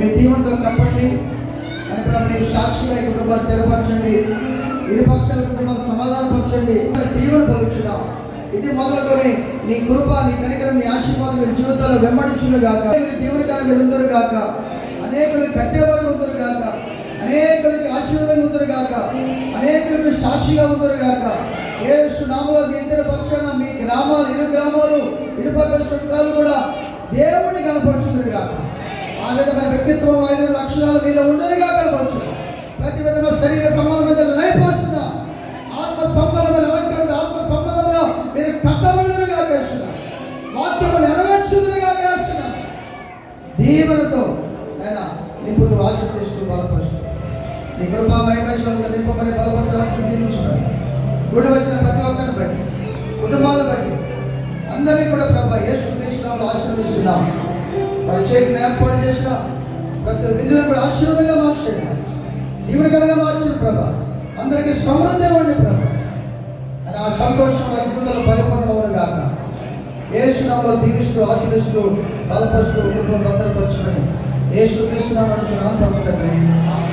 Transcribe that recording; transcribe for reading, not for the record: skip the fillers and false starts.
మీ దీవెనతో కప్పండి అని ప్రభు నీకు సాక్షిగా ఈ కుటుంబాలు స్థిరపరచండి, ఇరు పక్షాల కుటుంబాలు సమాధానపరచండి, దీవెన పలుచున్నాం. ఇది మొదలుకొని నీ కృప, నీ కనికరం, నీ ఆశీర్వాదం మీ జీవితాల్లో వెంబడించును గాక. దీవెనకాలం మీరు ఉందరు గాక, అనేకులకు కట్టేవారు ఉందరు గాక, అనేకులకి ఆశీర్వాదం ఉందరు గాక, అనేకులకు సాక్షిగా ఉందరు గాక. యేసు నామములో మీ ఇద్దరు పక్షాన మీ గ్రామాలు, ఇరు గ్రామాలు, ఇరుపక్కల చుట్టాలు కూడా దేవుని కనపరుచుందరు గాక. ఆ విధమైన వ్యక్తిత్వం, 5 లక్షణాలు మీలో ఉండరుగా కనపరచును. ప్రతి విధమైన శరీర సంబంధమైన లైఫ్ ఆత్మ సంబంధమైన అలంకరణ, ఆత్మ సంబంధంగా మీరు కట్టబడులుగా చేస్తున్నారు, వాక్యము నెరవేర్చుదురుగా చేస్తున్నారు. దీవెనతో ఆయన నింపుతూ ఆశీర్వదిస్తూ బలపరుస్తూ నీ కృపా మహిమేశ్వరులతో నింపమని బలపరచాల్సి దీవించున్నాడు. కూడి వచ్చిన ప్రతి ఒక్కరిని బట్టి, కుటుంబాలను బట్టి అందరినీ కూడా ప్రభా యేసు క్రీస్తు నామములో ఆశీర్వదిస్తున్నాం. వారు చేసిన ఏర్పాటు చేసిన ప్రతి విధులను కూడా ఆశీర్వాదంగా మార్చండి, దీవెనకరంగా మార్చండి ప్రభా. అందరికీ సమృద్ధి ఇవ్వండి ప్రభా. అని ఆ సంతోషం ఆ జీవితంలో పరిపూర్ణమవును గాక. యేసు నామములో దీవిస్తూ ఆశీర్వదిస్తూ బలపరుస్తూ కుటుంబం భద్రపరచుకొని యేసు క్రీస్తు నామములో నడుచున్నాను.